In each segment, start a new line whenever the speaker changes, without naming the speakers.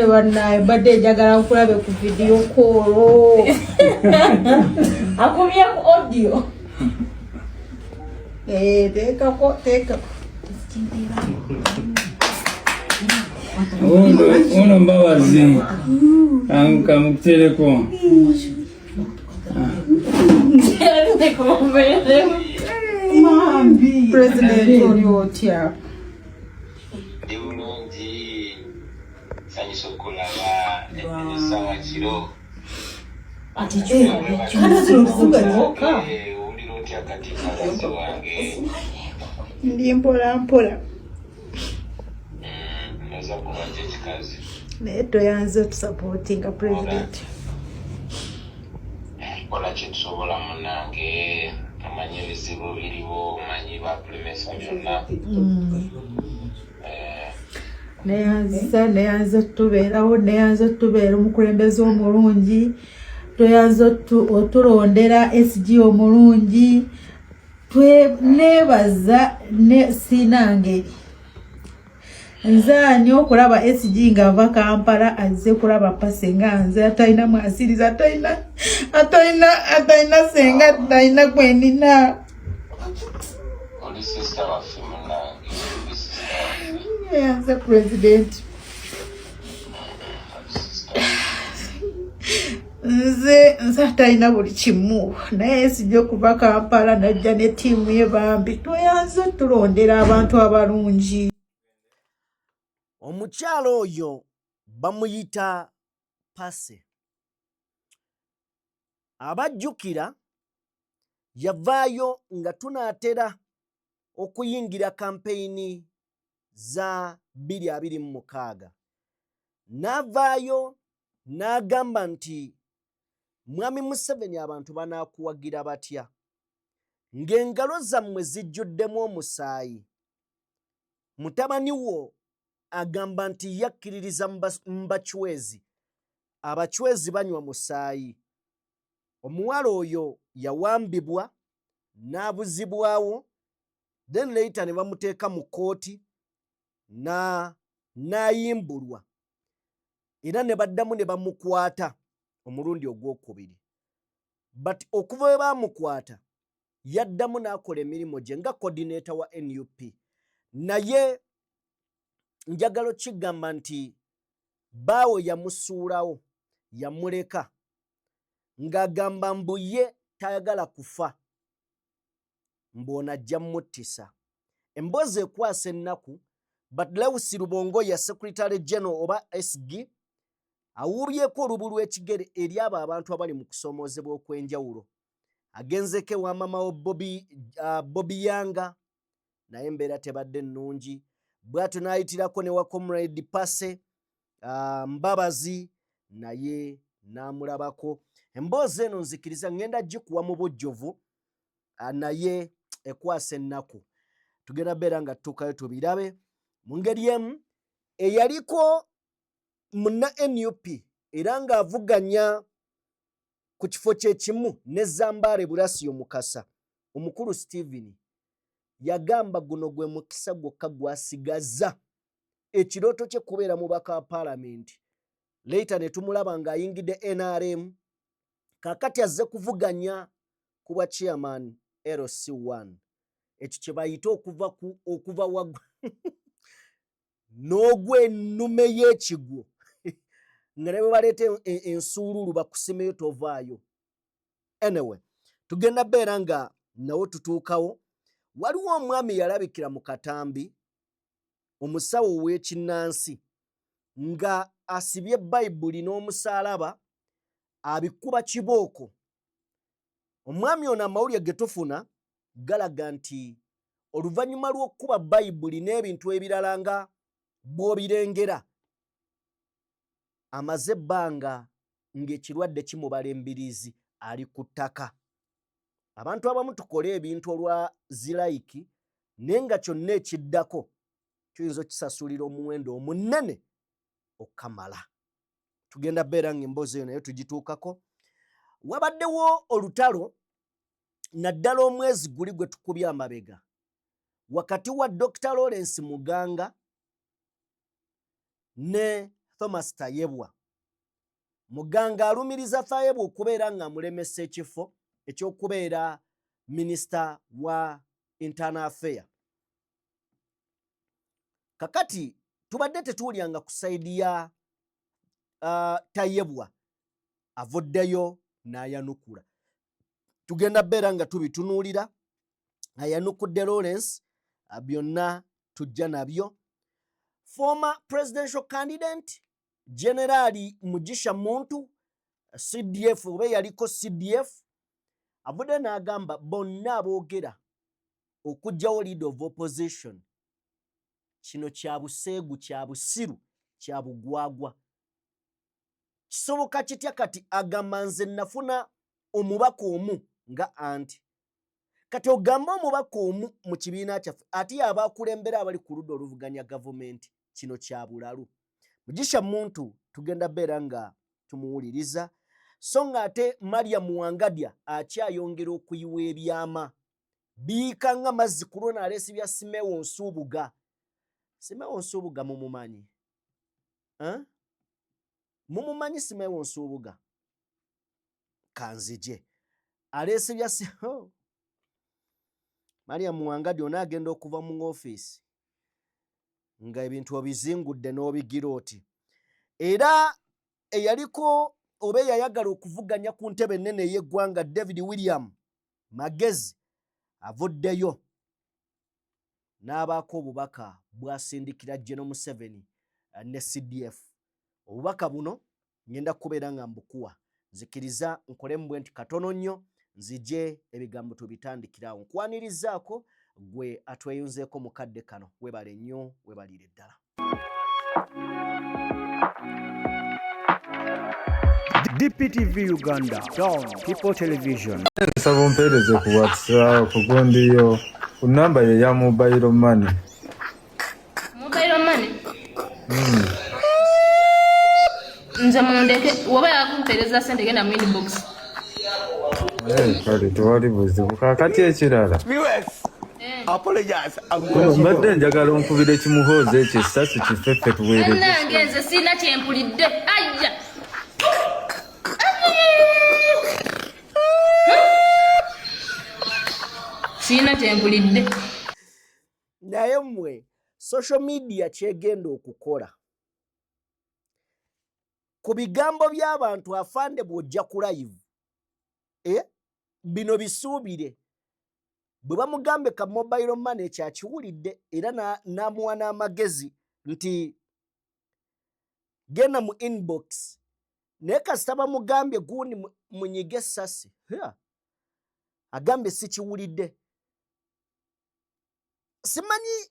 bana badde jagala nkulabe ku video call. Akumye ku audio. Teka.
Uno mbawazi. Anka mteleko.
President Oliotia.
Diulungi sanyisokulaba sawa kiro
Ati kana zirufuga nyoka.
Ulirotya katika kazi wange.
Ndi mpola.
Naza kubaje kikazi.
Neto yanze tu supporting a president.
Kola kitusobola munange amanyi ebizibu biriwo manyi ba promesa byonna.
Neyanze tubeerawo neyanze tubeera omukulembeze omulungi toyanze otulondera SG omulungi nebaza sinange nzanyi okulaba SG ng'ava Kampala azze kulaba pase nga nze atalina mwasiriza atalina senga atalina kwenina
Oli sister waffe munange.
As a president. Nze atalina buli kimu naye sijja okuva Kampala najja ne ttiimu ye bambi toyanze tulondera abantu abalungi.
Omukyalo oyo bamuyita Pase. Abajjukira yavaayo nga tunaatera okuyingira kampeyini za 2026. N'avaayo n'agamba nti Mwami Museveni abantu banaakuwagira batya ng'engalo zammwe zijjuddemu omusaayi. Mutabani wo agamba nti yakkiririza mbachwezi. Abachwezi banywa musaayi. Omuwala oyo yawambibwa n'abuzibwawo then later ne bamuteeka mu kooti n'ayimbulwa era ne baddamu ne bamukwata omulundi ogwokubiri. But okuva we bamukwata yaddamu n'akola emirimu gye nga coordinator wa NUP. Naye njagala kigamba nti baawe yamusuulawo yamuleka ng'agamba mbu ye tayagala kufa mbona ajja muttisa. Emboozi ekwasa ennaku but Lewis Rubongo ya Secretary General oba SG awubyeko olubu lw'ekigere eri abo abantu abali mu kusomoozebwa okw'enjawulo. Agenzeko ewa mama wo Bobby Yanga naye embeera tebadde nnungi. Bw'atyo n'ayitirako ne wa Comrade Pase Mbabazi naye n'amulabako. Emboozi eno nzikiriza ngenda gikuwa mu bujjuvu naye ekwasa ennaku. Tugenda beera nga tutuukayo tubirabe. Mu ngeri emu eyaliko munna NUP era ng'avuganya ku kifo kye kimu ne Zambale Burasio Mukasa, omukulu Stephen yagamba guno gwe mukisa gwokka gwasigaza ekirooto kye kubeera mubaka wa Parliament. Later ne tumulaba ng'ayingidde NRM, kakati azze kuvuganya ku bwa chairman LC1. Ekyo kye bayita okuva waggulu n'ogw'ennume y'ekigwo nga ne bwe baleeta ensuululu bakusimeyo tovaayo. Anyway, tugenda beera nga nawo tutuukawo. Waliwo omwami yalabikira mu katambi, omusawo ow'ekinnansi, nga asibye Bayibuli n'omusaalaba abikuba kibooko. Omwami ono amawulire ge tufuna galaga nti oluvannyuma lw'okukuba Bayibuli n'ebintu ebirala nga bw'obirengera amaze ebbanga ng'ekirwadde kimubala embiriizi ali ku ttaka. Abantu abamu tukola ebintu olwa zilayiki naye nga kyonna ekiddako tuyinza okisasulira omuwendo omunene okamala. Tugenda beera ng'emboozi eyo nayo tugituukako. Wabaddewo olutalo naddala omwezi guli gwe tukubye amabega wakati wa Dr. Lawrence Muganga ne Thomas Tayebwa muganga alumiriza Tayebwa okubeera nga mulemesa ekifo ekyokubeera minisita wa internal affair. Kakati tubadde tetuulyanga ku saidi ya Tayebwa avuddeyo n'ayanukula. Tugenda beera nga tubitunuulira ayanukudde Lawrence byonna tujja nabyo. Former presidential candidate Generali Mugisha Muntu CDF oba yaliko CDF avudde n'agamba bonna aboogera okugyawo leader of opposition kino kya buseegu, kya busiru, kya bugwagwa. Kisoboka kitya kati agamba nze nafuna omubaka omu nga anti kati ogamba omubaka omu mu kibiina kyaffe ate abakulembera abali ku ludda oluvuganya gavumenti, kino kya bulalu. Mugisha Muntu tugenda beera nga tumuwuliriza so nga ate Mariam Wangadya akyayongera okuyiwa ebyama biika nga mazzi ku lwona aleesibya Simewo Nsubuga. Simewo Nsubuga mumumanyi? Mumumanyi Simewo Nsubuga? Kanzije aleesibya Mariam Wangadya onaagenda okuva mu ofiisi nga ebintu obizingudde n'obigira oti. Era eyaliko oba eyayagala okuvuganya ku ntebe ennene y'eggwanga David William Magezi avuddeyo n'abaako obubaka bwasindikira General Museveni ne CDF. Obubaka buno ngenda kubeera nga mbukuwa. Nzikiriza nkolemu bwe nti katono nnyo nzije ebigambo tubitandikirawo. Nkwanirizaako gwe atweyunzeeko mu kadde kano. Webale nnyo, webalire ddala.
DPTV Uganda, Dawn People Television.
Nsaba mpereze ku WhatsApp ku gondiyo ku namba ye ya mobile money.
Mobile money? Nze mundeke woba yakumpereza sente genda mu inbox.
Kale tewali buzibu kakati ekirala.
Apologize.
Mbadde njagala onkubira ekimuhoozi ekyo essasi kifeffe tuweereze.
Nange nze sina kyempulidde. Ajja. Sina kyempulidde.
Naye mmwe social media kyegenda okukola ku bigambo by'abantu afande bw'ojja ku live bino bisuubire bwe bamugambe ka mobile money kyakiwulidde era n'amuwa n'amagezi nti genda mu inbox naye kasita bamugambye gundi munyige essasi agambe sikiwulidde. Simanyi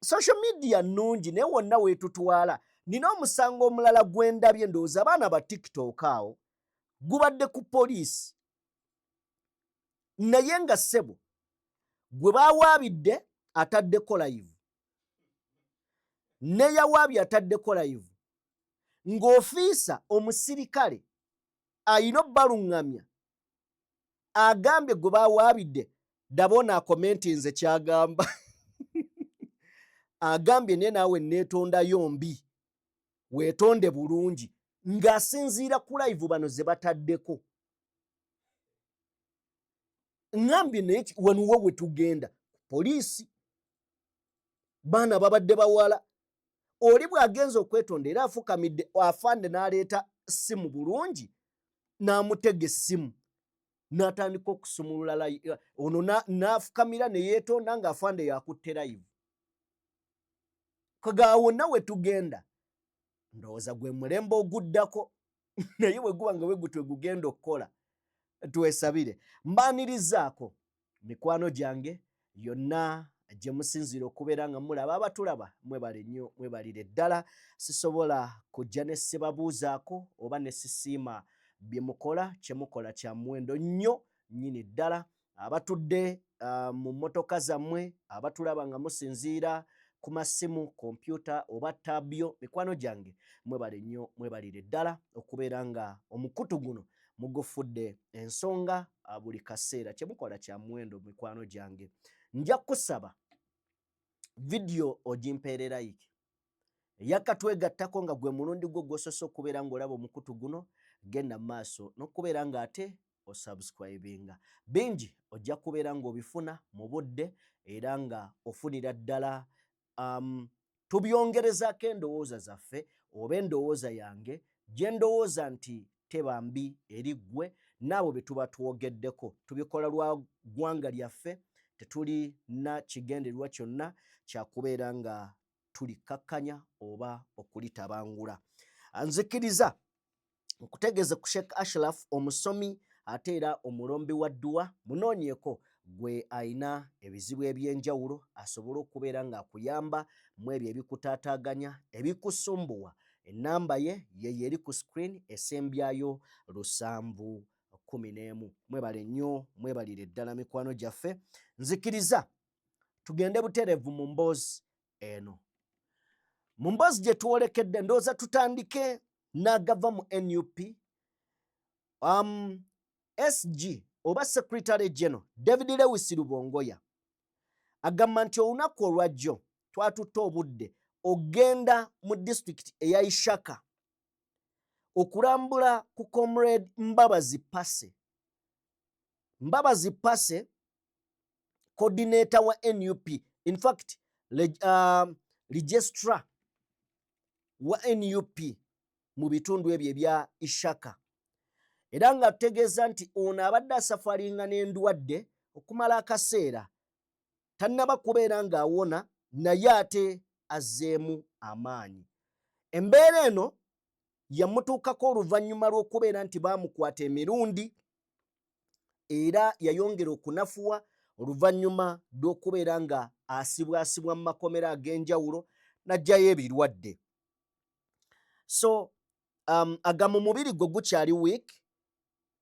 social media nnungi naye wonna weetutwala. Nina omusango omulala gwendabye ndowooza abaana ba TikTok awo gubadde ku poliisi naye nga ssebo gwe baawaabidde ataddeko live ne yawaabye ataddeko live ng'ofiisa omusirikale ayina obbaluŋŋamya agambye gwe baawaabidde dabona akomenti nze kyagamba agambye naye naawe neetondayo mbi weetonde bulungi ng'asinziira ku live bano ze bataddeko. Ngambye naye wanuwo we tugenda poliisi baana babadde bawala oli bw'agenza okwetonda era afukamidde afande n'aleeta simu bulungi n'amutega essimu n'atandika okusumulula ono n'afukamira ne yeetonda ng'afande yakutte live. Kaga wonna we tugenda ndowooza gwe mulembe oguddako naye bwe guba nga bwe gutwe gugenda okukola twesabire. Mbaanirizaako mikwano gyange yonna gye musinzira okubeera nga mulaba abatulaba mwebale nnyo mwebalire ddala. Sisobola kujja ne sibabuuzaako oba ne sisiima bye mukola kye mukola kya muwendo nnyo nnyini ddala. Abatudde mu mmotoka zammwe abatulaba nga musinziira ku masimu kompyuta oba tabyo mikwano gyange mwebale nnyo mwebalire ddala okubeera nga omukutu guno mugufudde ensonga buli kaseera kye mukola kya muwendo mikwano gyange. Nja kusaba video ogimpeerera iki yakatwegattako nga gwe mulundi gwo gwosoose okubeera ng'olaba omukutu guno, genda maaso n'okubeera ng'ate osubscribinga. Bingi ojja kubeera ng'obifuna mu budde era nga ofunira ddala tubyongerezaako endowooza zaffe oba endowooza yange gye ndowooza nti teba mbi eri ggwe n'abo bye tuba twogeddeko. Tubikola lwa ggwanga lyaffe, tetulina kigendererwa kyonna kyakubeera nga tulikakkanya oba okulitabangula. Nzikiriza nkutegeeze ku Sheikh Ashraf, omusomi ate era omulombi wa dduwa, munoonyeko gwe ayina ebizibu eby'enjawulo asobole okubeera ng'akuyamba mu ebyo ebikutaataaganya, ebikusumbuwa. Ennamba ye yeyo eri ku screen, esembyayo 711. Mwebale nnyo, mwebalire ddala mikwano gyaffe. Nzikiriza tugende buterevu mu mboozi eno. Mu mboozi gye tuwolekedde ndowooza tutandike n'agava mu NUP. SG oba Secretary General David Lewis Rubongoya agamba nti olunaku olwajjo twatutte obudde ogenda mu district eya Ishaka okulambula ku Comrade Mbabazi Passe. Mbabazi Passe coordinator wa NUP, in fact registrar wa NUP mu bitundu ebyo ebya Ishaka. Era nga tutegeeza nti ono abadde asafaringa n'endwadde okumala akaseera, tannaba kubeera ng'awona naye ate azzeemu amaanyi. Embeera eno yamutuukako oluvannyuma lw'okubeera nti baamukwata emirundi era yayongera okunafuwa oluvannyuma lw'okubeera nga asibwasibwa mu makomera ag'enjawulo n'ajjayo ebirwadde. So agamba omubiri gwe gukyali weak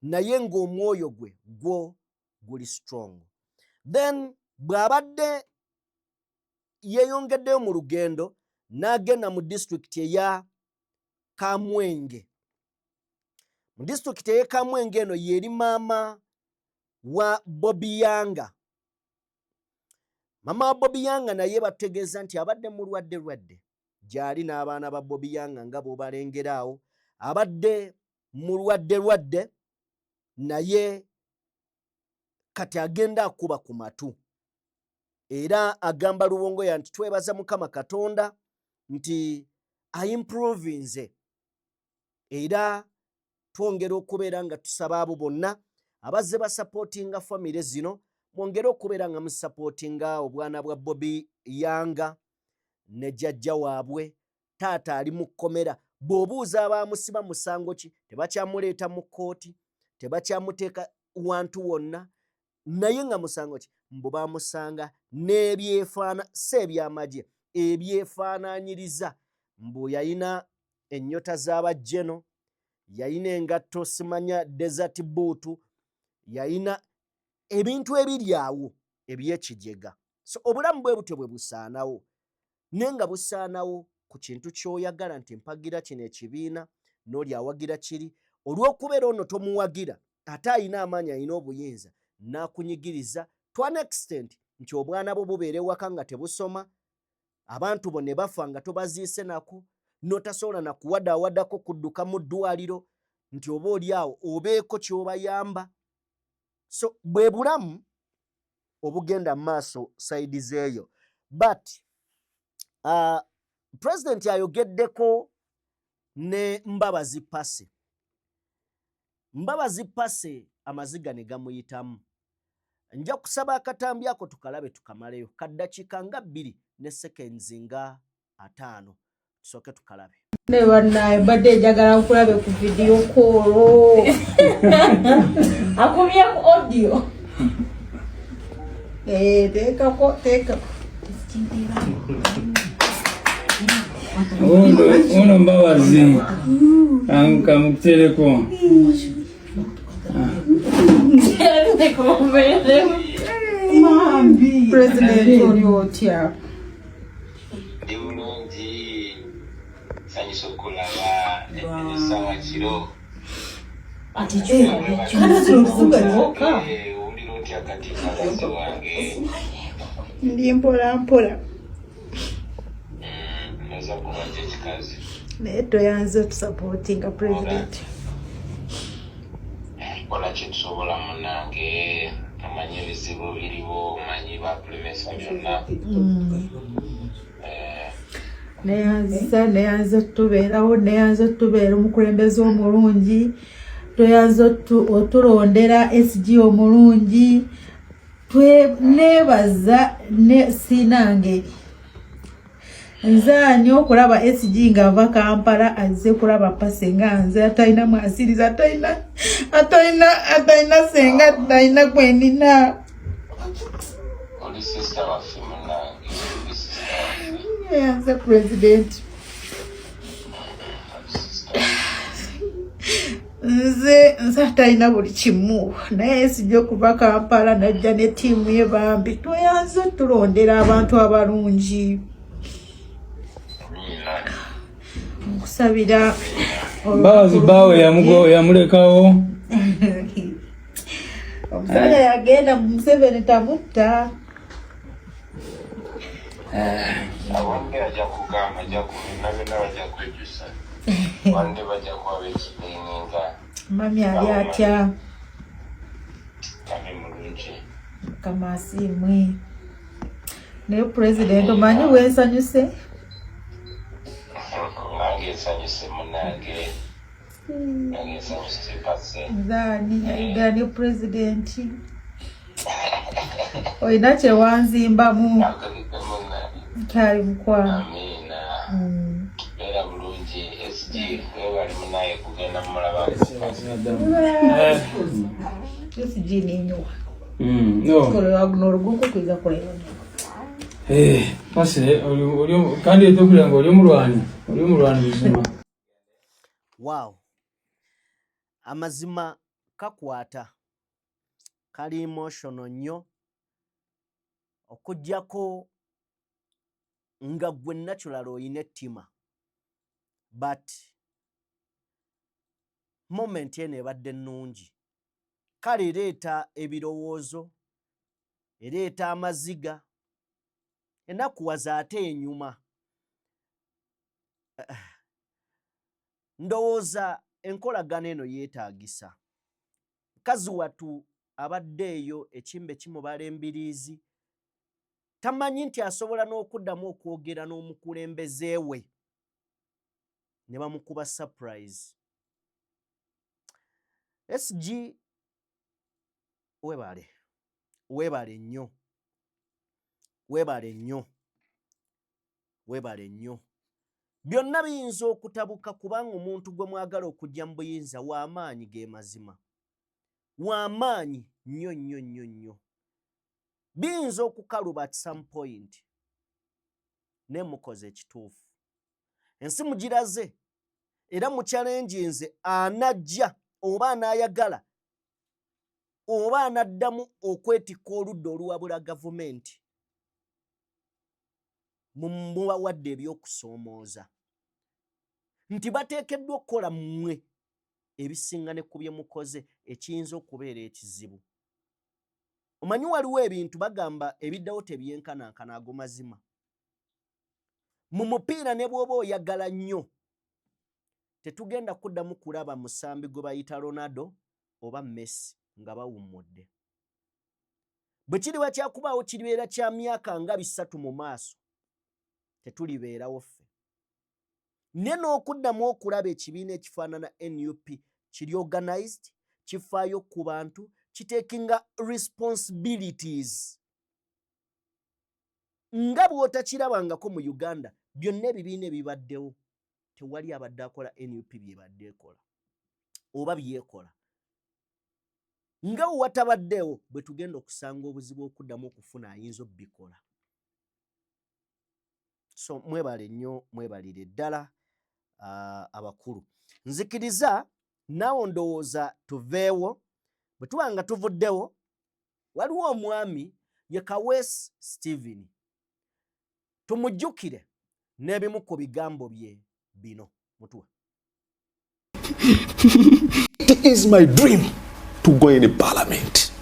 naye ng'omwoyo gwe gwo guli strong. Then bw'abadde yeeyongeddeyo mu lugendo n'agenda mu disitulikiti eya Kamwenge. Mu disitulikiti ey'e Kamwenge eno yeri maama wa Bobby Yanga. Mama wa Bobby Yanga naye bategeeza nti abadde mulwadde gy'ali n'abaana ba Bobby Yanga nga bw'obalengera awo, abadde mulwadde naye kati agenda akuba ku matu. Era agamba Rubongoya nti twebaza Mukama Katonda nti ayimprovinze, era twongera okubeera nga tusaba abo bonna abazze basapootinga famire zino, mwongere okubeera nga musapootinga obwana bwa Bobby Yanga ne jjajja waabwe. Taata ali mu kkomera, bw'obuuza abaamusiba musango ki tebakyamuleeta mu kkooti, tebakyamuteeka wantu wonna, naye nga musango ki mbu baamusanga n'ebyefaana si ebyamagye, ebyefaanaanyiriza mbu yayina ennyota z'abajjeno, yayina engatto simanya desert boot, yayina ebintu ebiri awo eby'ekijega. So obulamu bwe butyo bwe busaanawo, naye nga busaanawo ku kintu ky'oyagala nti mpagira kino ekibiina n'oli awagira kiri, olw'okubeera ono tomuwagira ate ayina amaanyi, ayina obuyinza n'akunyigiriza to an extent nti obwana bwo bubeera ewaka nga tebusoma, abantu bo ne bafa nga tobaziise nako, n'otasobola nakuwadaawadako kudduka mu ddwaliro nti oba oli awo obeeko ky'obayamba. So bwe bulamu obugenda mu maaso sayidi zeeyo. But President ayogeddeko ne Mbabazi Passe. Mbabazi Passe amaziga ne gamuyitamu. Nja kusaba akatambi ako tukalabe tukamaleyo kaddakiika nga 2 ne seconds nga 5. Tusooke tukalabe.
Ne bannaye mbadde njagala nkulabe ku video call. Akumye ku audio. Teeka.
Uno Mbabazi ankamutereko.
President oli otya?
Ndi bulungi, sanyusa okulaba essaawa kiro. Owulira otya kati mukazi wange?
Ndi mpola.
oyinza kubajja ekikazi
naye toyanze otusapootinga president.
kola kyetusobola munange, omanyi ebizibu biriwo, omanyi bapulemesa byonna.
neyanze otubeerawo, neyanze otubeera omukulembeze omulungi, toyanze otulondera SG omulungi. Nebaza sinangeri nze ani okulaba SG ng'ava Kampala azze kulaba pase nga nze atalina mwasiriza, atalina senga, atalina kwenina.
Oli sister waffe munange,
neyanze president. Nze atalina buli kimu, naye sijja okuva Kampala najja ne ttiimu ye bambi toyanze otulondera abantu abalungi. Nkusabira
Mbabazi bawe yamulekawo.
omusajja yagenda mu Museveni tamutta.
abonge ajja kugamba, ajja kubina byonna bajja kwejjusa. Wande bajja kuba bekipininga.
Mami ali atya?
Kami mulungi.
Mukama asiimwe. Naye president omanyi weesanyuse?
Nange nsanyuse munange. Nange nsanyuse pase.
Nzaani ayigani president. Oyina kyewanzimbamu. Kyali mukwano.
Amina. Beera bulungi SG webali munaye kugenda mumulaba. SG ninyowa.
No.
Kolera guno oluguko kuiza kolera.
Pase kandi etokula ngo oli omulwani bizima.
Wow. Amazima kakwata kali emotional nnyo okujjako nga gwe natural oyina ettima, but moment eno ebadde nnungi. Kale ereeta ebirowoozo, ereeta amaziga, enakuwaza ate enyuma. Ndowooza enkolagana eno yeetaagisa. Mukazi wattu abadde eyo ekimbe kimubala embiriizi, tamanyi nti asobola n'okuddamu okwogera n'omukulembeze we ne bamukuba surprise. SG weebale nnyo, weebale nnyo. Byonna biyinza okutabuka kubanga omuntu gwe mwagala okujja mu buyinza w'amaanyi ge mazima, w'amaanyi nnyo. Biyinza okukaluba at some point ne mukoze ekituufu. Ensi mugiraze era mu challenge nze anajja oba anaayagala oba anaddamu okwetikka oludda oluwabula gavumenti mubawadde ebyokusoomooza nti bateekeddwa okukola mmwe ebisinga ne ku bye mukoze ekiyinza okubeera ekizibu. Omanyi waliwo ebintu bagamba ebiddawo tebyenkanankana ago mazima. Mu mupiira ne bw'oba oyagala nnyo tetugenda kuddamu kulaba musambi gwe bayita Ronaldo oba Messi nga bawummudde. Bwe kiriba kyakubaawo kiribeera kya myaka nga 3 mu maaso tetulibeerawo ffe. Ne n'okuddamu okulaba ekibiina ekifaanana NUP kiri organized, kifaayo ku bantu, kitekinga responsibilities. Nga bw'otakirabangako mu Uganda byonna ebibiina ebibaddewo tewali abadde akola NUP byebadde ekola oba byekola. Nga watabaddewo bwe tugenda okusanga obuzibu okuddamu okufuna ayinza obbikola. So mwebale nnyo, mwebalire ddala abakulu. Nzikiriza naawe ndowooza tuveewo. Bwe tuba nga tuvuddewo waliwo omwami ye Kaweesi Stephen. Tumujjukire n'ebimu ku bigambo bye bino. Mutuwa.
It is my dream to go in parliament.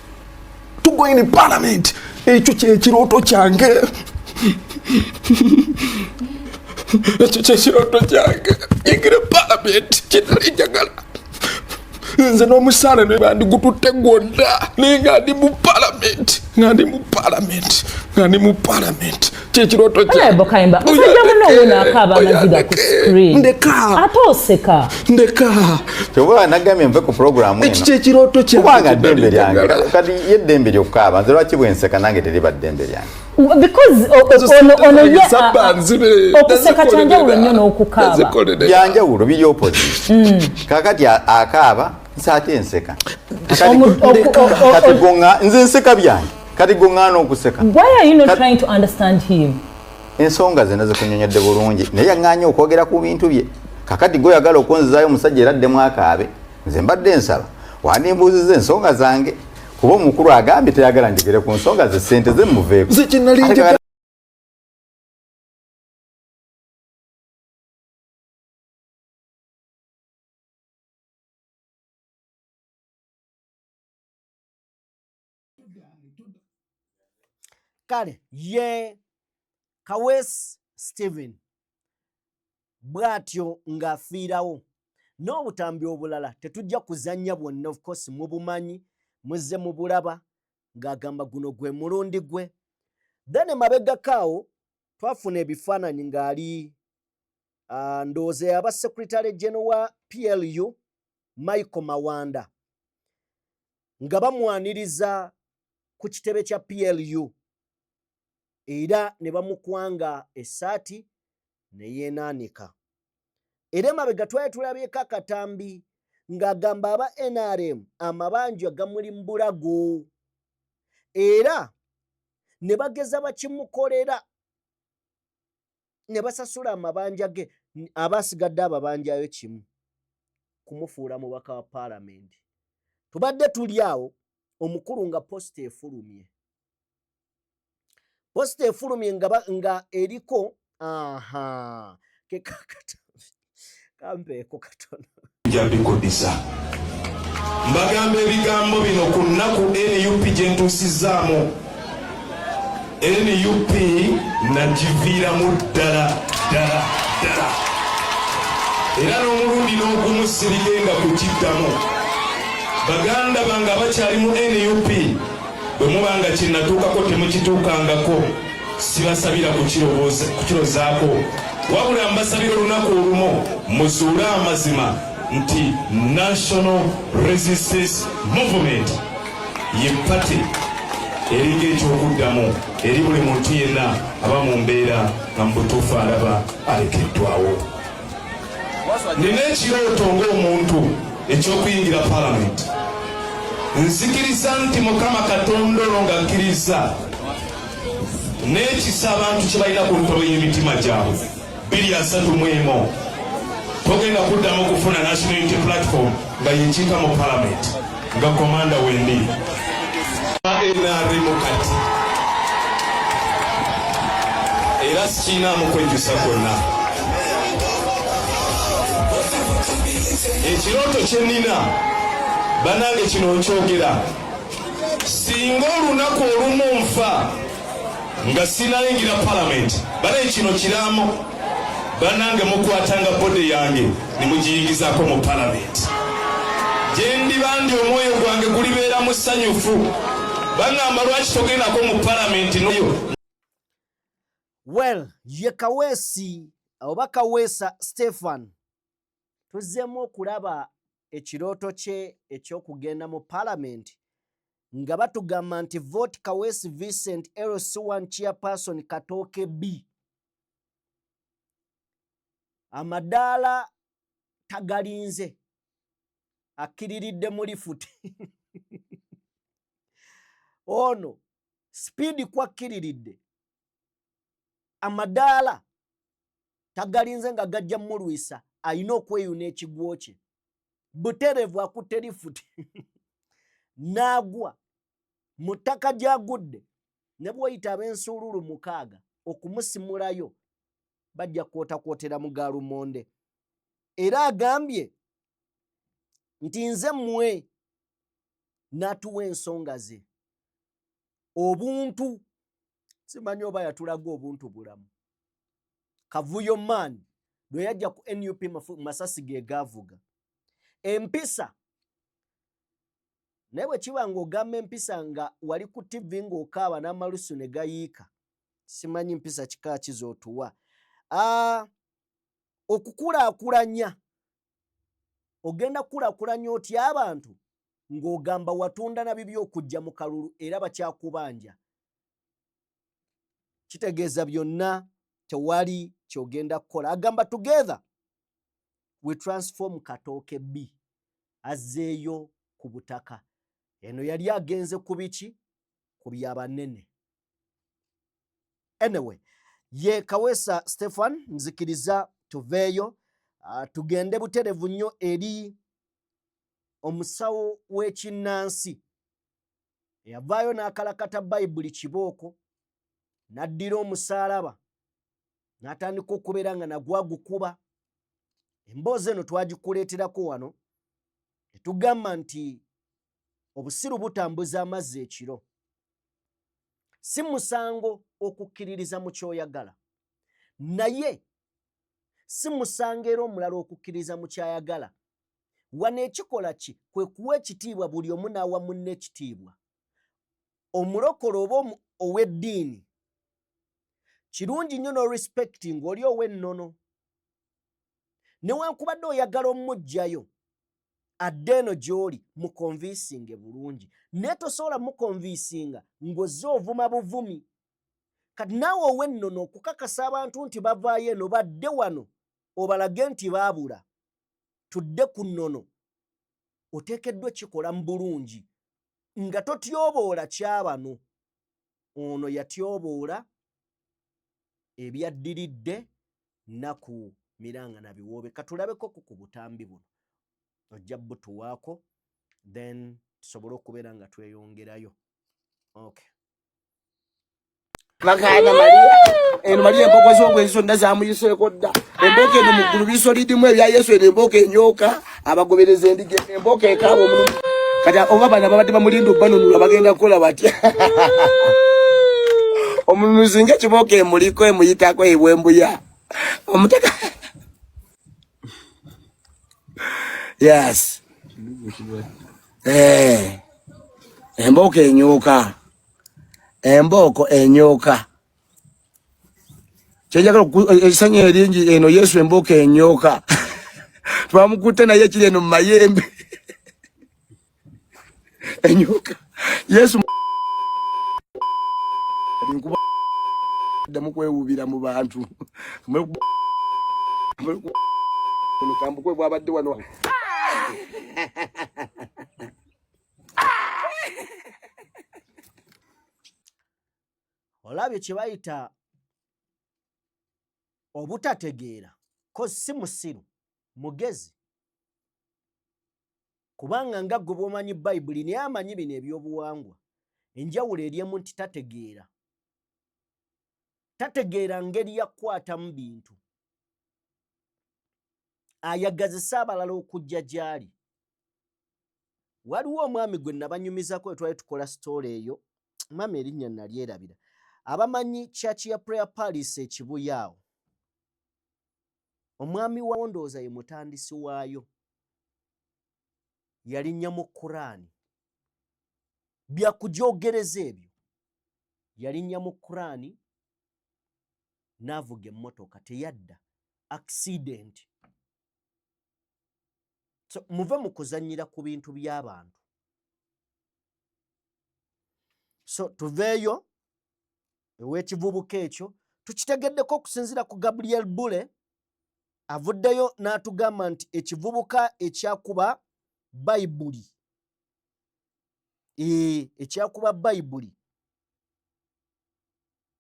To go in parliament. Ekyo kye kirooto kyange. Chichiroto kyange yingira parliament kitali njagala nze n'omusaala ne bandigututte gwonna naye nga ndi mu parliament kyekirooto
kyange Kayimba osajja muno ono akaaba amaziga ku screen
ndeka
ate oseka
ndeka
kyobula nagambye nve ku programu eno
kyekirooto kyange
kubanga ddembe lyange kati ye ddembe ly'okukaaba nze lwaki bwenseka nange teriba ddembe lyange
because ono ye okuseka kyanjawulo nnyo n'okukaaba
byanjawulo biri opposite kakati akaaba nsaate enseka kati gonga nze nseka byange kati gongana okuseka.
Why are you not trying to understand him?
Ensonga ze nazo kunyonyedde bulungi naye yaŋŋaanya okwogera ku bintu bye kakati gwe oyagala okunzizaayo omusajja era addemu akaabe nze mbadde nsaba wandimbuuziza ensonga zange kuba omukulu agambye teyagala njogere ku nsonga ze ssente ze muveeko
kale ye Kaweesi Stephen bwatyo ng'afiirawo n'obutambi obulala tetujja kuzannya bwonna of course mubumanyi muzze mu bulaba ng'agamba guno gwe mulundi gwe then emabegakaawo twafuna ebifaananyi ng'ali ndowooza yaba secretary general wa PLU Michael Mawanda nga bamwaniriza ku kitebe kya PLU era ne bamukwanga essaati ne yeenaanika era emabega twali tulabyeko akatambi ng'agamba aba NRM amabanja gamuli mu bulago era ne bageza bakimukolera ne basasula amabanja ge abasigadde ababanjayo kimu kumufuula mubaka wa paalamenti tubadde tuli awo omukulu nga posita efulumye posita efulumye nga eriko kampeeko katono
njabikodisa mbagamba ebigambo bino ku nnaku NUP gye ntuusizaamu NUP nagiviiramu ddala era n'omulundi n'ogumu sirigenga kukiddamu baganda bange abakyali mu NUP bwe mubanga kinatuukako temukituukangako sibasabira kukirozaako wabula mbasabira olunaku olumu muzuule amazima nti National Resistance Movement ye pati eringa ekyokuddamu eri buli muntu yenna aba mu mbeera nga mu butuufu alaba alekeddwawo. Nina ekirooto ng'omuntu eky'okuyingira paalamenti. Nzikiriza nti Mukama Katonda ono ng'akkiriza n'ekisa abantu kye balina ku ntobo y'emitima gyabwe 231 togenda kuddamu kufuna National Unity Platform nga yekiika mu paalamenti nga komanda wendi NRM kati era sikiinaamu kwejusa kwonna. Ekirooto kye nnina banange kino nkyogera singa olunaku olumu nfa nga sinayingira paalamenti bale kino kiraamo banange mukwatanga bode yange nimugiyingizaako mu paalamenti gye ndiba ndi omwoyo gwange gulibeera musanyufu bangamba lwaki togendako mu paalamenti noyo.
Well, ye Kaweesi oba Kaweesa Stephen tuzzeemu okulaba ekirooto kye eky'okugenda mu paalamenti nga batugamba nti vote Kaweesi Vincent LC1 chairperson Katooke B amadaala tagalinze akkiriridde mu lifuti ono speed kwakkiriridde amadaala tagalinze nga gajja mulwisa ayina okweyuna ekigwo kye buterevu akutte lifuti n'agwa mu ttaka gy'agudde ne bw'oyita ab'ensuululu 6 okumusimulayo bajja kwotakwotera mu gaalumonde era agambye nti nze mmwe n'atuwa ensonga ze obuntu simanyi oba yatulaga obuntu bulamu Kavuyo man lwe yajja ku NUP Masasi ge gavuga. Empisa naye bwe kiba ng'ogamba empisa nga wali ku TV ng'okaaba n'amalusu ne gayiika, simanyi mpisa kika kizootuwa. Okukulaakulanya, ogenda kukulaakulanya otya abantu ng'ogamba watunda na bibi okujja mu kalulu era bakyakubanja. Kitegeeza byonna tewali kyogenda kukola. Agamba together we transform Katooke B. Azzeeyo ku butaka. Eno yali agenze ku biki? Ku byabanene. Anyway, ye Kaweesa Stefan nzikiriza tuveeyo. Tugende buterevu nnyo eri omusawo w'ekinnansi eyavaayo n'akalakata Bayibuli kibooko n'addira omusaalaba n'atandika okubeera nga nagwagukuba. Emboozi eno twagikuleeterako wano ne tugamba nti obusiru butambuza amazzi ekiro. Si musango okukkiririza mu kyoyagala, naye si musango era omulala okukkiririza mu kyayagala. Wano ekikola ki? Kwe kuwa ekitiibwa buli omu n'awa munne ekitiibwa. Omulokole oba ow'eddiini kirungi nnyo n'orespecti ng'oli ow'ennono. Newankubadde oyagala ommuggyayo adde eno gy'oli mukonviisinge bulungi, naye tosobola mukonviisinga ng'ozze ovuma buvumi. Kati naawe ow'ennono okukakasa abantu nti bavaayo eno badde wano obalage nti baabula, tudde ku nnono, oteekeddwa kikola mu bulungi nga totyoboola kyabano. Ono yatyoboola ebyaddiridde Naku Miranga na Biwoobe. Katulabeko ku butambi buno ojja butuwaako, then tusobole okubeera nga tweyongerayo. Okay.
Bakana Maria eno Maria emboko z'obwenzi zonna zamuyiseeko dda. Emboko eno mu ggulu liiso lidimu ebya Yesu, eno emboko enyoka abagobereza endige, emboko ekaaba omulumi. Kati oba bano ababadde bamulinda obbanunula bagenda kukola batya? Omununuzi nga kiboko emuliko emuyitako ebwembuya omutaka. Yes. Emboko enyoka. Emboko enyoka. Kyenjagala esanya eringi eno Yesu emboko enyoka. Twamukutte naye kiri eno mu mayembe. Enyoka. Yesu nkuba damu kwewubira mu bantu. Ono kambukwe bwabadde wano.
Olabye kye bayita obutategeera, ko si musiru, mugezi. Kubanga nga gwe bw'omanyi Bayibuli naye amanyi bino eby'obuwangwa, enjawulo eriemu nti tategeera. Tategeera ngeri yakwatamu bintu. Ayagazisa abalala okujja gy'ali. Waliwo omwami gwe nabanyumizako twali tukola story eyo, mwami erinnya nalyerabira. Abamanyi Church ya Prayer Palace ekibuyaawo. Omwami wa Wondooza ye mutandisi waayo. Yalinnya mu Qur'ani. Byakujogereza ebyo. Yalinnya mu Qur'ani n'avuga emmotoka teyadda. Accident. So, muve mu kuzannyira ku bintu by'abantu. So, tuveeyo ew'ekivubuka ekyo. Tukitegeddeko okusinziira ku Gabriel Bule, avuddeyo n'atugamba nti ekivubuka ekyakuba Bayibuli. Ekyakuba Bayibuli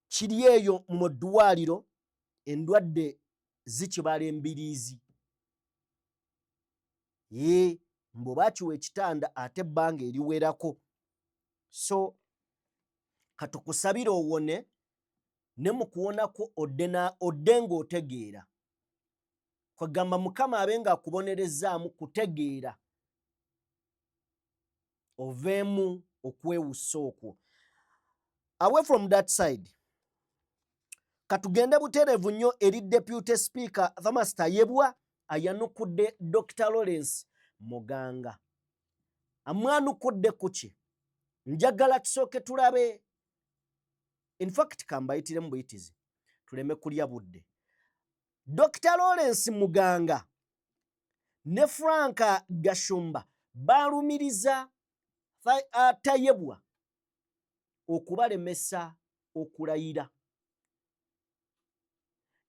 kiri eyo mu ddwaliro, endwadde zikibala embiriizi. Mbo bakiwa ekitanda ate ebbanga eriwerako. So katukusabire owone, ne mu kuwonako odde ng'otegeera. Kwagamba Mukama abe ng'akubonerezaamu kutegeera. Oveemu okwewussa okwo. Away from that side, katugende buterevu nnyo eri Deputy Speaker Thomas Tayebwa ayanukudde Dr. Lawrence Muganga. Amwanukudde kuki? Njagala tusooke tulabe. In fact, kambayitire mu buyitizi tuleme kulya budde. Dr. Lawrence Muganga ne Frank Gashumba balumiriza Tayebwa okubalemesa okulayira.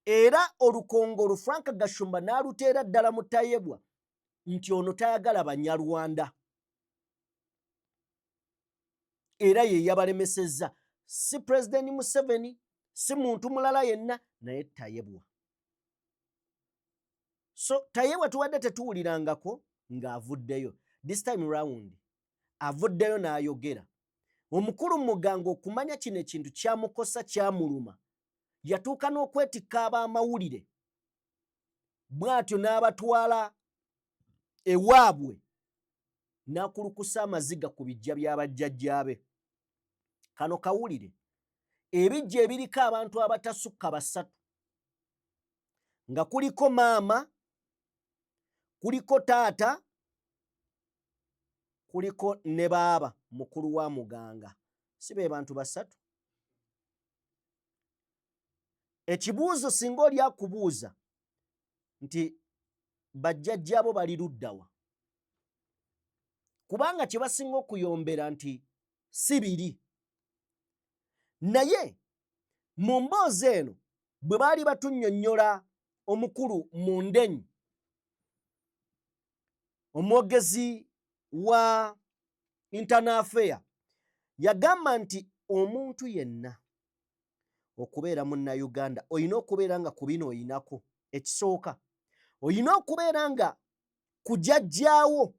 Era olukongolo Frank Gashumba n'aluteera ddala mu Tayebwa nti ono tayagala Banyarwanda. Era ye yabalemesezza, si President Museveni, si muntu mulala yenna, naye Tayebwa. So Tayebwa tuwadde tetuwulirangako ng'avuddeyo. This time round avuddeyo n'ayogera. Omukulu Muganga okumanya kino ekintu kyamukosa kyamuluma. Yatuuka n'okwetikka ab'amawulire. Bw'atyo n'abatwala ewaabwe n'akulukusa amaziga ku bijja by'abajjajjaabe. Kano kawulire. Ebijja ebiriko abantu abatasukka basatu. Nga kuliko maama, kuliko taata, kuliko ne baaba mukulu wa Muganga. Si be bantu basatu. Ekibuuzo singa oli akubuuza nti bajjajjaabo bali luddawa. Kubanga kye basinga okuyombera nti si biri. Naye mu mboozi eno bwe baali batunnyonnyola omukulu mu ndenyi, omwogezi wa Internal Affair yagamba nti omuntu yenna okubeera munnayuganda olina okubeera nga ku bino oyinako. Ekisooka olina okubeera nga kujajjaawo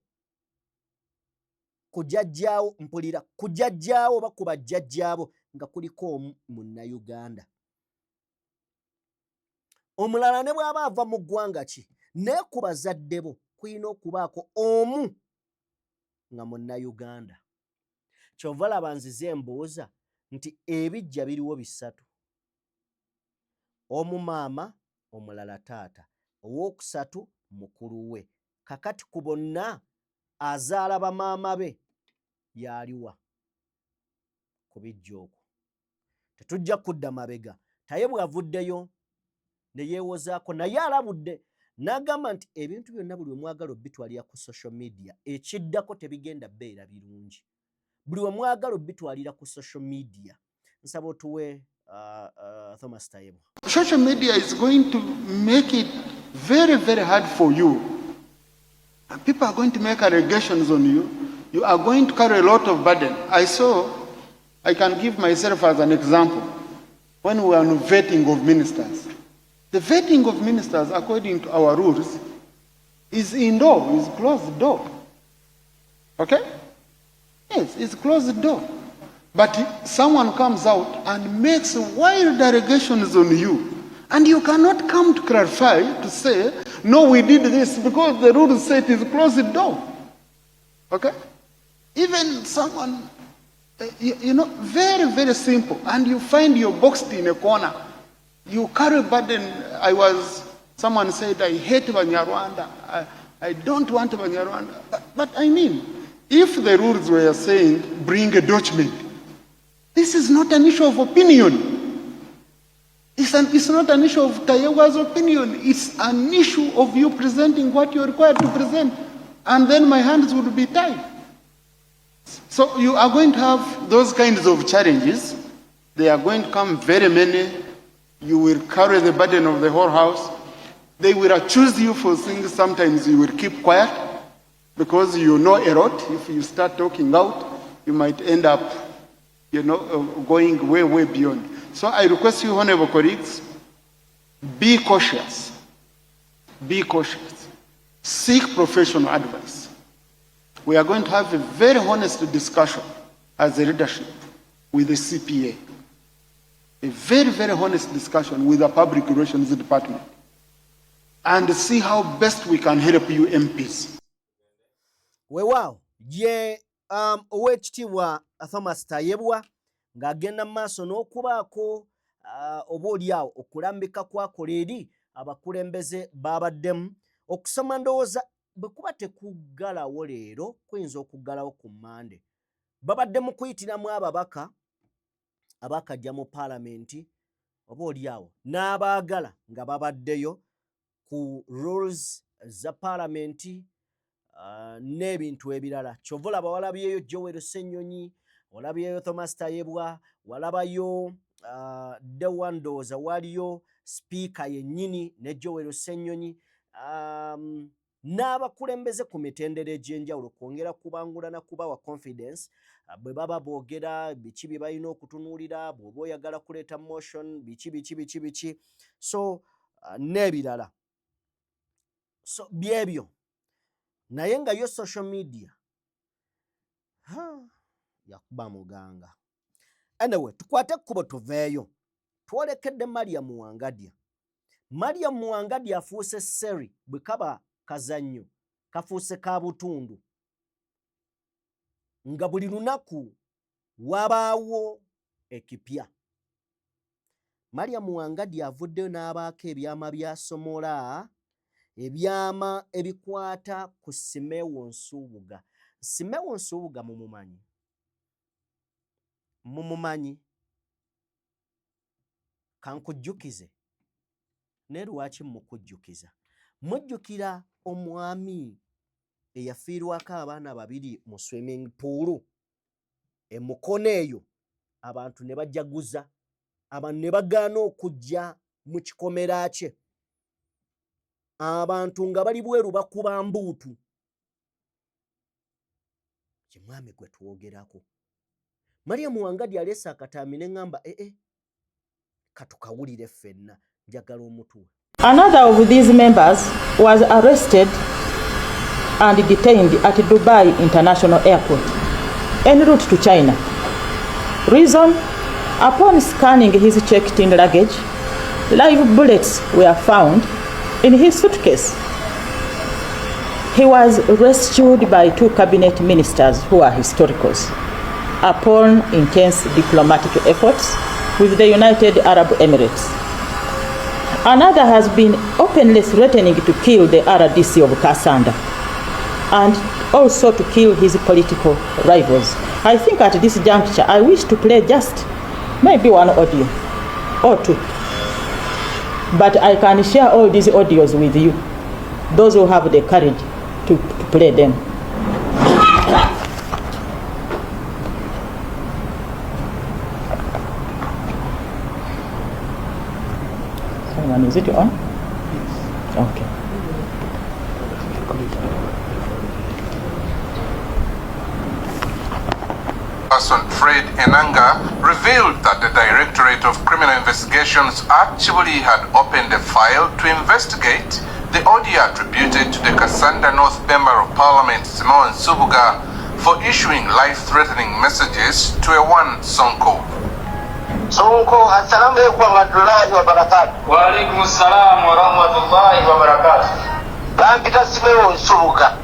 mpulira kujajjaawo oba ku bajjajjaabo nga kuliko omu munnayuganda. Omulala ne bw'aba ava mu ggwanga ki, naye ku bazadde bo kulina okubaako omu nga munnayuganda. Kyova laba nzize embuuza nti ebijja biriwo bisatu. Omu maama, omulala taata, owookusatu mukulu we. Kakati ku bonna azaala bamaama be yaliwa ku bijja okwo. Tetujja kudda mabega. Tayebwa avuddeyo ne yeewozaako, naye alabudde n'agamba nti ebintu byonna buli mwagala obitwalira ku social media, ekiddako tebigenda beera birungi. Buli mwagala obitwalira ku social media. Nsaba otuwe Thomas Tayebwa.
Social media is going to make it very, very hard for you. And people are going to make allegations on you. You are going to carry a lot of burden. I can give myself as an example. When we are on vetting of ministers, the vetting of ministers, according to our rules, is indoor, is closed door. Okay? Yes, it's closed door. But someone comes out and makes wild allegations on you, and you cannot come to clarify, to say, no, we did this because the rules say it is closed door. Okay? Even someone, very, very simple, and you find you're boxed in a corner. You carry burden. Someone said, I hate Banyarwanda. I don't want Banyarwanda. But I mean, if the rules were saying, bring a document, this is not an issue of opinion. It's not an issue of Tayebwa's opinion. It's an issue of you presenting what you're required to present. And then my hands would be tied. So you are going to have those kinds of challenges. They are going to come very many. You will carry the burden of the whole house. They will accuse you for things. Sometimes you will keep quiet because you know a lot. If you start talking out, you might end up, going way, way beyond. So I request you, honorable colleagues, be cautious. Be cautious. Seek professional advice. We are going to have a very honest discussion as a leadership with the CPA. A very, very honest discussion with the Public Relations Department. And see how best we can help you MPs.
Wow. Ye owekitiibwa Thomas Tayebwa ng'agenda maaso n'okubaako oba oliawo okulambika kwakola eri abakulembeze babaddemu okusoma ndowooza bwe kuba tekuggalawo leero kuyinza okuggalawo ku Mande. Babadde mu kuyitiramu ababaka abakajja mu paalamenti oba oliawo n'abaagala nga babaddeyo ku rules za paalamenti n'ebintu ebirala. Kyova olaba walabyeyo Joel Ssennyonyi, walabyeyo Thomas Tayebwa, walabayo Dewandooza, waliyo sipiika yennyini ne Joel Ssennyonyi, n'abakulembeze ku mitendera egy'enjawulo kwongera kubangula na kubawa confidence bwe baba boogera biki bye balina okutunuulira, bw'oba oyagala kuleeta motion biki so n'ebirala. So byebyo naye nga yo social media yakuba muganga. Anyway, tukwate ekkubo tuveeyo. Twolekedde Mariam Wangadya. Mariam Wangadya afuuse seri bwe kaba kazannyo kafuuse ka butundu nga buli lunaku wabaawo ekipya. Mariam Wangadya avuddeyo n'abaako ebyama byasomola, ebyama ebikwata ku Simeewo Nsubuga. Simeewo Nsubuga mumumanyi kankujjukize ne lwaki mukujjukiza. Mujjukira omwami eyafiirwako abaana babiri mu swimming pool e Mukono eyo, abantu ne bajaguza, abantu ne bagaana okujja mu kikomera kye, abantu nga bali bweru bakuba mbuutu. Ye mwami gwe twogerako. Mariam Wangadya aleese akataami ne ŋŋamba katukawulire ffenna, njagala omutuwe.
Another of these members was arrested and detained at Dubai International Airport en route to China. Reason? Upon scanning his checked-in luggage, live bullets were found in his suitcase. He was rescued by 2 cabinet ministers who are historicals upon intense diplomatic efforts with the United Arab Emirates. Another has been openly threatening to kill the RDC of Kasanda and also to kill his political rivals. I think at this juncture, I wish to play just maybe one audio or 2. But I can share all these audios with you, those who have the courage to play them. Is it on? Okay.
Person Fred Enanga revealed that the Directorate of Criminal Investigations actually had opened a file to investigate the audio attributed to the Kasanda North Member of Parliament Simeewo Nsubuga for issuing life-threatening messages to a one Sonko.
Sonko, assalamu alaikum wa rahmatullahi wa barakatuh. Wa alaikum assalam wa rahmatullahi wa barakatuh. Bampita Simeewo Nsubuga.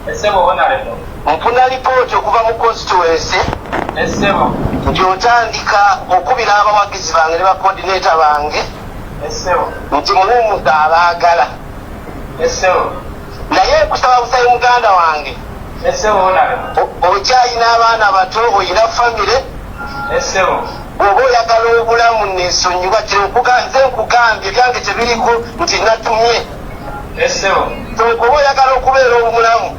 Esebo wonaleko. Mpuna ripoti okuva mu constituency. Esebo. Nti otandika okubira abawagizi bange ne bacoordinator bange. Esebo. Nti mulumu abaagala. Esebo. Naye kusaba busayi muganda wange. Esebo wonaleko. Okyayi n'abaana bato oyina family. Esebo. Bw'oba oyagala obulamu n'ensonyiwa nze nkugambye ebyange tebiriko nti natumye. Esebo. Bw'oba oyagala okubeera obulamu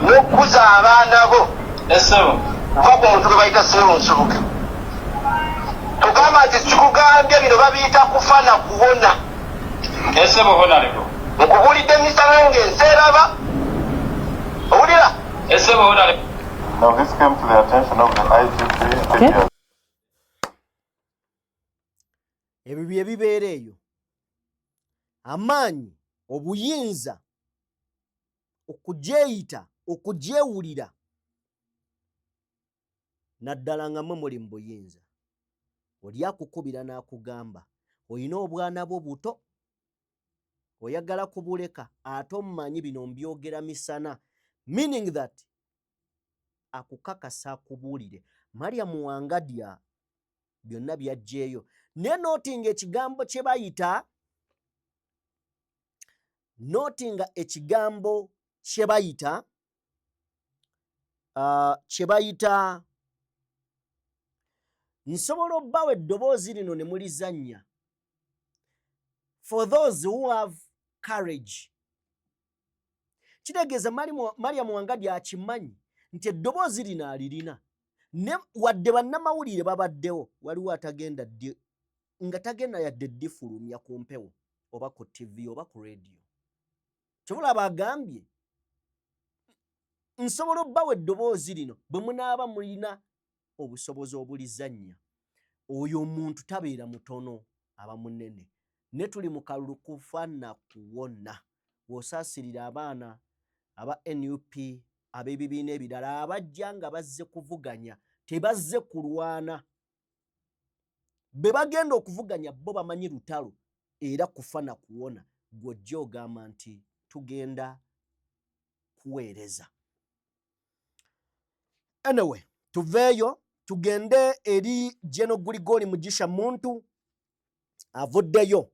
n'okukuza abaana bo kuva ku muntu gwe bayita Simeewo Nsubuga. Tugamba nti kikugambye bino babiyita kufa na kuwona. Nkubulidde emisana ng'enseeraba. Owulira?
Now this came to the attention of the IGP.
Ebyo bye bibeera eyo. Amaanyi, obuyinza, okujeeyita, okujeewulira. Naddala nga mwe muli mu buyinza. Oli akukubira n'akugamba olina obwana bwo buto, oyagala kubuleka ate omumanyi bino mbyogera misana, meaning that akukakasa akubuulire. Mariam Wangadya byonna byajjeeyo ne noting ekigambo kye bayita notinga ekigambo kye bayita nsobola obbawa eddoboozi lino ne mulizannya for those who have courage. Kitegeeza Mariam Wangadi akimanyi nti eddoboozi lino alirina ne wadde bannamawulire babaddewo waliwo atagenda nga tagenda yadde ddifulumya ku mpewo oba ku TV oba ku radio. Kyobola bagambye nsobola obbawa eddoboozi lino bwe munaaba mulina obusobozi obulizannya. Oyo omuntu tabeera mutono aba munene. Ne tuli mu kalulu kufa na kuwona. Bw'osaasirira abaana aba NUP ab'ebibiina ebirala abajja nga bazze kuvuganya tebazze kulwana. Be bagenda okuvuganya bo bamanyi lutalo era kufa na kuwona gw'ojja ogamba nti tugenda kuweereza. Anyway, tuveeyo tugende eri General Grigori Mugisha Muntu avuddeyo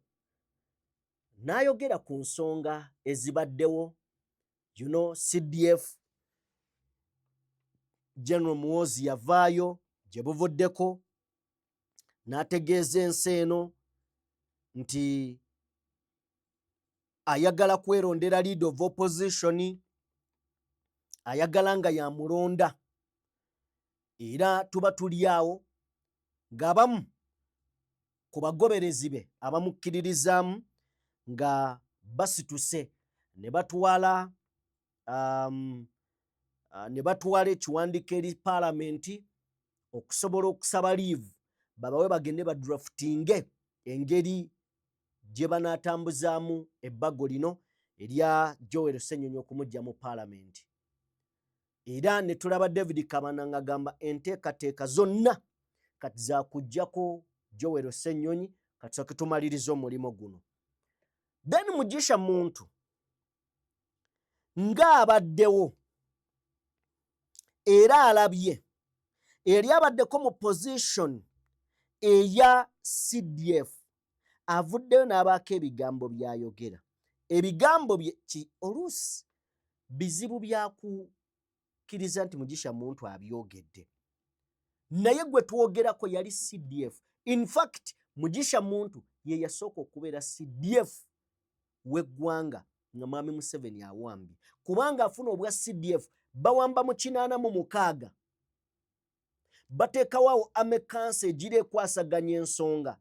n'ayogera ku nsonga ezibaddewo. CDF General Muhoozi yavaayo gye buvuddeko n'ategeeza ensi eno nti ayagala kwerondera leader of opposition, ayagala nga yamulonda era tuba tuli awo ng'abamu ku bagoberezi be abamukkiririzaamu nga basituse ne batwala ekiwandiiko eri paalamenti okusobola okusaba liivu babawe bagende badraftinge engeri gye banaatambuzaamu ebbago lino erya Joel Ssenyonyi okumujja mu paalamenti. Era ne tulaba David Kabana ng'agamba enteekateeka zonna kati zaakuggyako Joel Ssenyonyi kati tumaliriza omulimu guno. Then Mugisha Muntu ng'abaddewo era alabye eri abaddeko mu position eya CDF avuddeyo n'abaako ebigambo by'ayogera. Ebigambo bye oluusi bizibu byakukkiriza nti Mugisha Muntu abyogedde. Naye gwe twogerako yali CDF. In fact, Mugisha Muntu ye yasooka okubeera CDF w'eggwanga nga Mwami Museveni awambye. Kubanga afuna obwa CDF bawamba mu 86. Bateekawo amekansa egira ekwasaganya ensonga.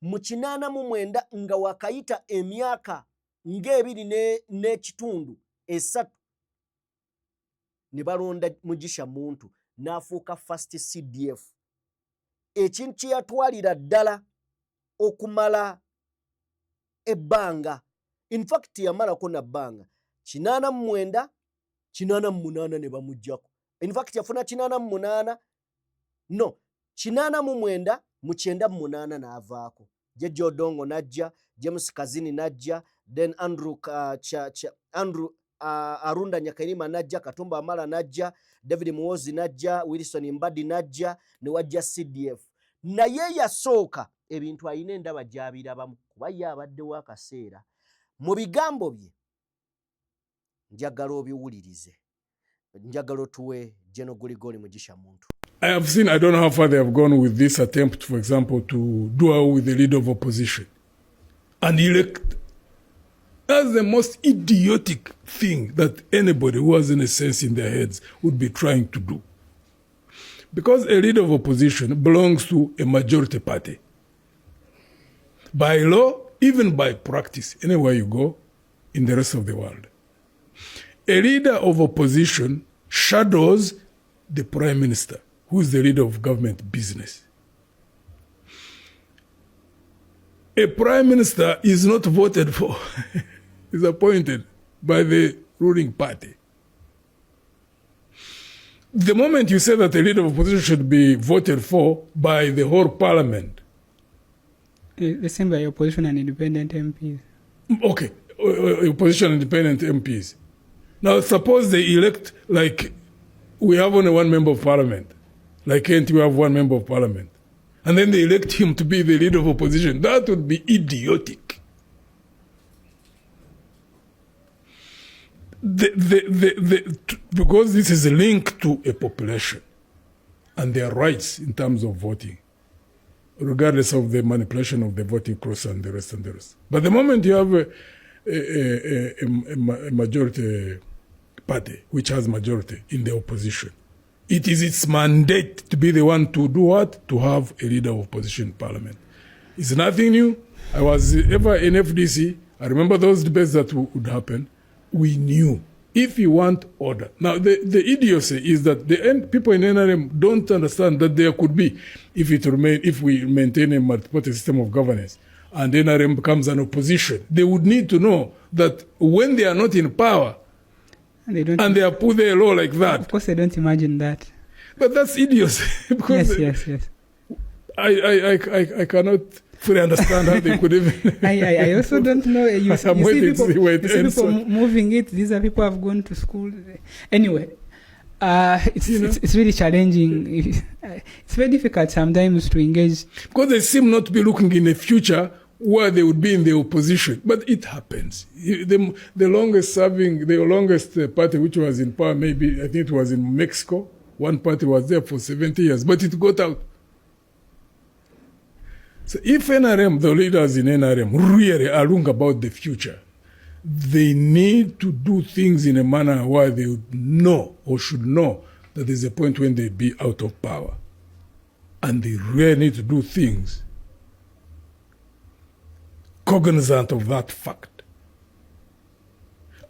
Mu 89 nga wakayita emyaka ng'ebiri n'ekitundu esatu ne balonda Mugisha Muntu n'afuuka first CDF. Ekintu kye yatwalira ddala okumala ebbanga. In fact yamalako na bbanga 89 88 ne bamuggyako. In fact yafuna 89 no 89 mu 98 n'avaako. Jeje Odongo najja, James Kazini najja, then Andrew Arunda Nyakairima najja, Katumba Amala najja, David Muhoozi najja, Wilson Mbadi najja, ne wajja CDF. Naye yasooka ebintu ayina endaba gy'abirabamu kuba ye abaddewo akaseera. Mu bigambo bye njagala obiwulirize. Njagala otuwe General Grigori Mugisha Muntu.
I have seen, I don't know how far they have gone with this attempt, for example, to do away with the leader of opposition and elect. That's the most idiotic thing that anybody who has any sense in their heads would be trying to do. Because a leader of opposition belongs to a majority party. By law, even by practice, anywhere you go in the rest of the world. A leader of opposition shadows the prime minister, who is the leader of government business. A prime minister is not voted for, is appointed by the ruling party. The moment you say that a leader of opposition should be voted for by the whole parliament.
The same by opposition and independent MPs.
Okay, opposition and independent MPs. Now suppose they elect, like we have only one member of parliament. Like Kent, we have one member of parliament. and then they elect him to be the leader of opposition. That would be idiotic. Because this is a link to a population and their rights in terms of voting, regardless of the manipulation of the voting clause and the rest and the rest. But the moment you have a majority party which has majority in the opposition, it is its mandate to be the one to do what? To have a leader of opposition in parliament. It's nothing new. I was ever in FDC. I remember those debates that would happen. We knew if you want order. Now, the idiocy is that the people in NRM don't understand that there could be, if we maintain a multi-party system of governance and NRM becomes an opposition, they would need to know that when they are not in power and they are put their law like that.
Of course, they don't imagine that.
But that's idiocy. Because
yes.
I cannot fully understand how they could even.
I also don't know. You see people moving it. These are people who have gone to school. Anyway, it's really challenging. It's very difficult sometimes to engage.
Because they seem not to be looking in the future where they would be in the opposition. But it happens. The longest party which was in power, maybe, I think it was in Mexico. One party was there for 70 years, but it got out. So if NRM, the leaders in NRM, really are looking about the future, they need to do things in a manner where they would know or should know that there's a point when they be out of power. And they really need to do things cognizant of that fact.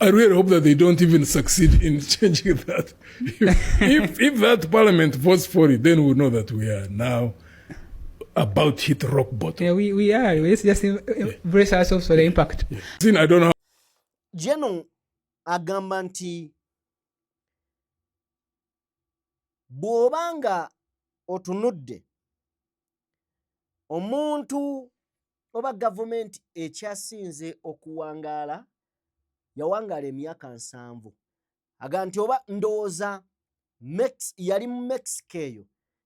I really hope that they don't even succeed in changing that. If that parliament votes for it, then we'll know that we are now about hit rock bottom.
Yeah, we are. Let's just brace ourselves for the impact.
I don't know.
Jeno agamba nti bw'obanga otunudde omuntu oba gavumenti ekyasinze okuwangaala yawangaala emyaka 7. Aga nti oba ndowooza yali mu Mexico eyo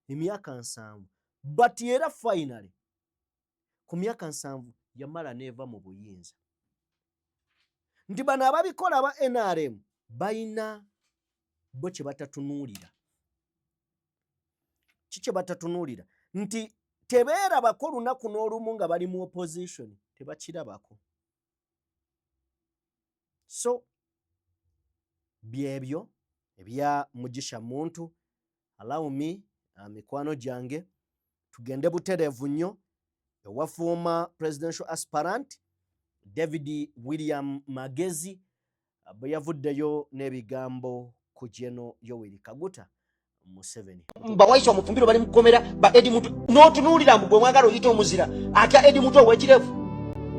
emyaka 7. But era finally ku myaka 7 yamala neeva mu buyinza. Nti bano ababikola aba NRM bayina bo kye batatunuulira. Kiki batatunuulira? Nti tebeerabako lunaku n'olumu nga bali mu opposition, tebakirabako. So byebyo ebya Mugisha Muntu. Allow me mikwano gyange tugende butereevu nnyo ewa former presidential aspirant David William Magezi bwe yavuddeyo n'ebigambo ku General Yoweri Kaguta Museveni.
Bawaisha omufumbiro bali mukomera ba Edi Mutu n'otunuulira mbu bwe mwagala oyita omuzira atya Edi Mutu ow'ekirevu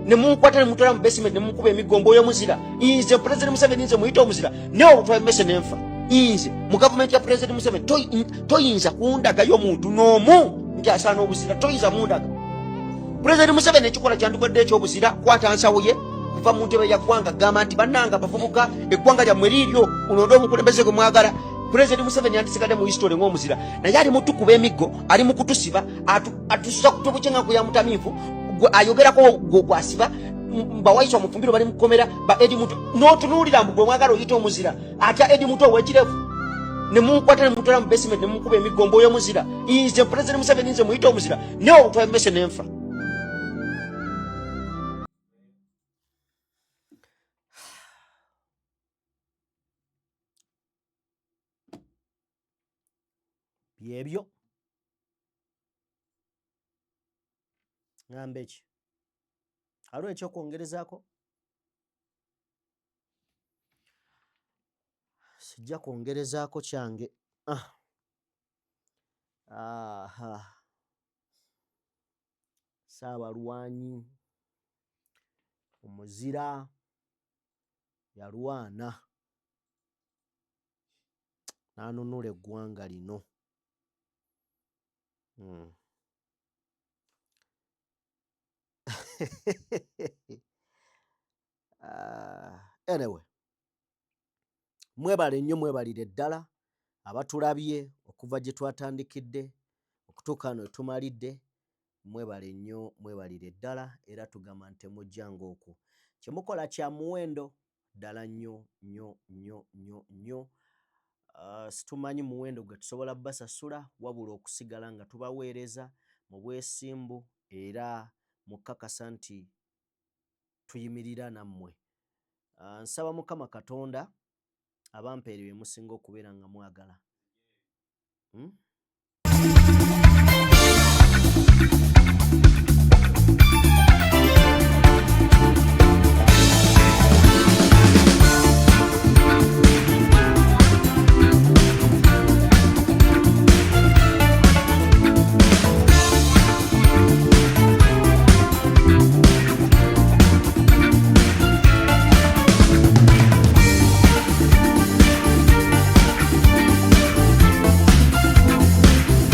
ne munkwata ne mutwala mu basement ne mukuba emigombo y'omuzira. Inze President Museveni nze muyita omuzira ne obutwa emmese n'enfa. Inze mu gavumenti ya President Museveni toyinza kundagayo muntu n'omu nti asaana obuzira, toyinza mundaga. President Museveni ekikola kyandibadde eky'obuzira kwata nsawo ye kuva mu ntebe ya ggwanga gamba nti bannanga bavubuka eggwanga lyammwe liiryo unonde omukulembeze gwe mwagala. President Museveni yandisigadde mu history ng'omuzira naye ali mutukuba emiggo, ali mu kutusiba, atusuza kutobuce nga kuya mutamiivu ayogerako gwasiba. Bawaisha omufumbiro bali mukomera ba Edi Mutu n'otunuulira mbu bwe mwagala oyita omuzira atya Edi Mutu ow'ekirevu ne munkwata ne mutwala mu basement ne mukuba emigombo y'omuzira. Inze President Museveni nze muyita omuzira ne obutwa emmese n'enfa.
Byebyo ngamba eki aliwo ekyokwongerezaako? Sijja kwongerezaako kyange. Saabalwanyi omuzira yalwana n'anunula eggwanga lino. Anyway, mwebale nnyo, mwebalire ddala abatulabye okuva gye twatandikidde okutuuka wano tumalidde. mwebale nnyo mwebalire ddala era tugamba nti temujjanga okwo kyemukola kya muwendo ddala nnyo nnyo nnyo nnyo nnyo. Situmanyi muwendo gwe tusobola basasula wabula okusigala nga tubaweereza mu bwesimbu era mukakasa nti tuyimirira nammwe. Nsaba Mukama Katonda abampeere bye musinga okubeera nga mwagala.